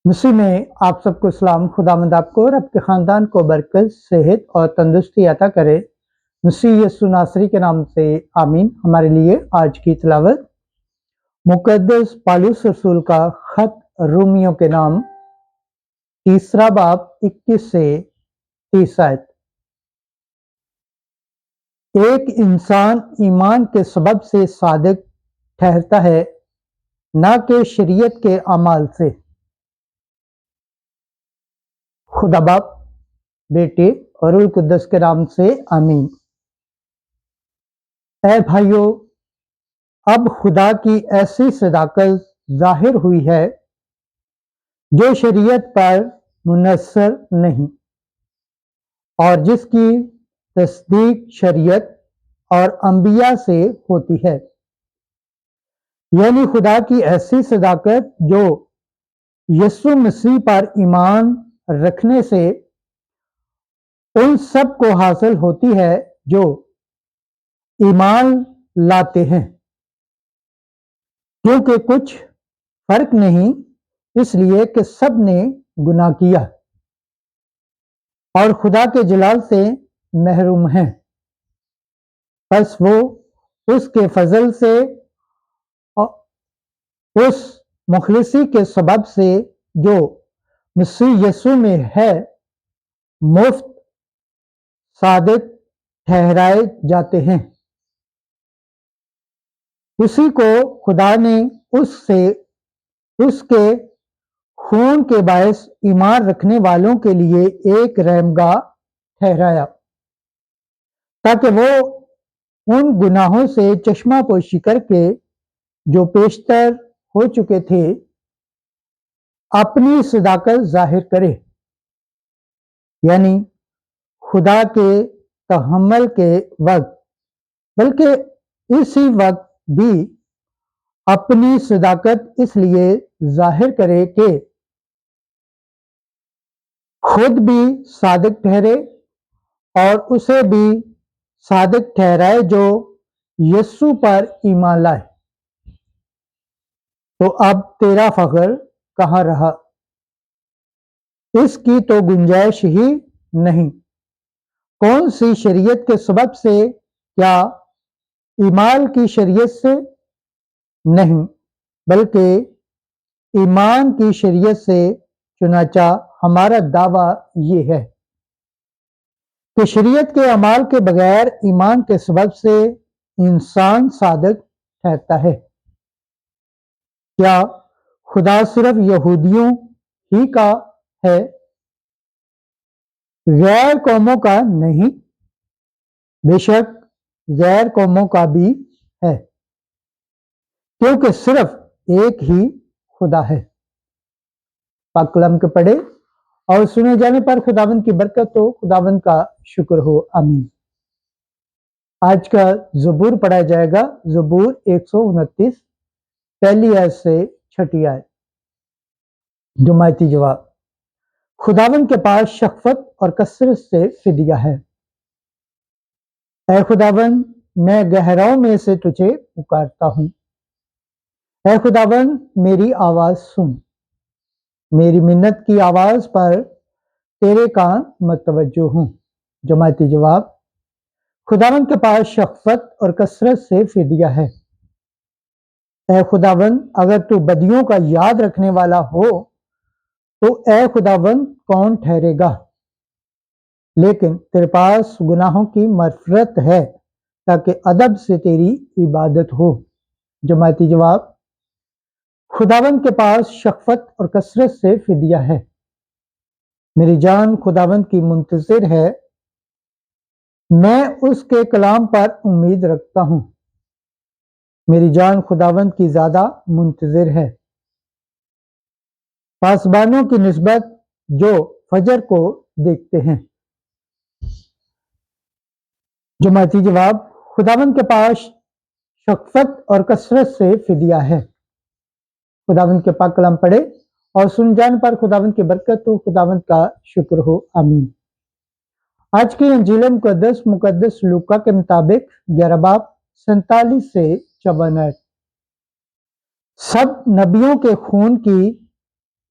مسیح میں آپ سب کو سلام۔ خداوند آپ کو اور آپ کے خاندان کو برکت، صحت اور تندرستی عطا کرے۔ مسیح یسوع ناصری کے نام سے آمین۔ ہمارے لیے آج کی تلاوت مقدس پالوس رسول کا خط رومیوں کے نام 3 باب 21 سے 30 آیت۔ ایک انسان ایمان کے سبب سے صادق ٹھہرتا ہے، نہ کہ شریعت کے اعمال سے۔ خدا باپ، بیٹے اور روح القدس کے نام سے آمین۔ اے بھائیو، اب خدا کی ایسی صداقت ظاہر ہوئی ہے جو شریعت پر منحصر نہیں، اور جس کی تصدیق شریعت اور انبیاء سے ہوتی ہے، یعنی خدا کی ایسی صداقت جو یسوع مسیح پر ایمان رکھنے سے ان سب کو حاصل ہوتی ہے جو ایمان لاتے ہیں، کیونکہ کچھ فرق نہیں، اس لیے کہ سب نے گناہ کیا اور خدا کے جلال سے محروم ہیں۔ پس وہ اس کے فضل سے، اس مخلصی کے سبب سے جو مسیح یسوع میں ہے، مفت صادق ٹھہرائے جاتے ہیں۔ اسی کو خدا نے اس کے خون کے باعث ایمان رکھنے والوں کے لیے ایک رحمگاہ ٹھہرایا، تاکہ وہ ان گناہوں سے چشمہ پوشی کر کے جو پیشتر ہو چکے تھے اپنی صداقت ظاہر کرے، یعنی خدا کے تحمل کے وقت، بلکہ اسی وقت بھی اپنی صداقت اس لیے ظاہر کرے کہ خود بھی صادق ٹھہرے اور اسے بھی صادق ٹھہرائے جو یسوع پر ایمان لائے۔ تو اب تیرا فخر کہاں رہا؟ اس کی تو گنجائش ہی نہیں۔ کون سی شریعت کے سبب سے؟ کیا ایمان کی شریعت سے؟ نہیں، بلکہ ایمان کی شریعت سے۔ چنانچہ ہمارا دعویٰ یہ ہے کہ شریعت کے اعمال کے بغیر ایمان کے سبب سے انسان صادق ٹھہرتا ہے۔ کیا خدا صرف یہودیوں ہی کا ہے، غیر قوموں کا نہیں؟ بے شک غیر قوموں کا بھی ہے، کیونکہ صرف ایک ہی خدا ہے۔ پاک کلام کے پڑھے اور سنے جانے پر خداوند کی برکت ہو، خداوند کا شکر ہو، آمین۔ آج کا زبور پڑھا جائے گا، زبور 129، پہلی آیت سے 6 آیت۔ جماعتی جواب: خداوند کے پاس شفقت اور کثرت سے فدیہ ہے۔ اے خداوند، میں گہراؤں میں سے تجھے پکارتا ہوں۔ اے خداوند، میری آواز سن، میری منت کی آواز پر تیرے کان متوجہ ہوں۔ جماعتی جواب: خداوند کے پاس شفقت اور کثرت سے فدیہ ہے۔ اے خداوند، اگر تو بدیوں کا یاد رکھنے والا ہو تو اے خداوند کون ٹھہرے گا؟ لیکن تیرے پاس گناہوں کی مغفرت ہے تاکہ ادب سے تیری عبادت ہو۔ جماعتی جواب: خداوند کے پاس شفقت اور کثرت سے فدیہ ہے۔ میری جان خداوند کی منتظر ہے، میں اس کے کلام پر امید رکھتا ہوں۔ میری جان خداوند کی زیادہ منتظر ہے، پاسبانوں کی نسبت جو فجر کو دیکھتے ہیں۔ جماعتی جواب: خداوند کے پاس شفقت اور کثرت سے فدیہ ہے۔ خداوند کے پاک کلام پڑھے اور سن جان پر خداوند کی برکت ہو، خداوند کا شکر ہو، آمین۔ آج کی انجیل مقدس لوکا کے مطابق 11 باب 47 سے 54 آیت۔ سب نبیوں کے خون کی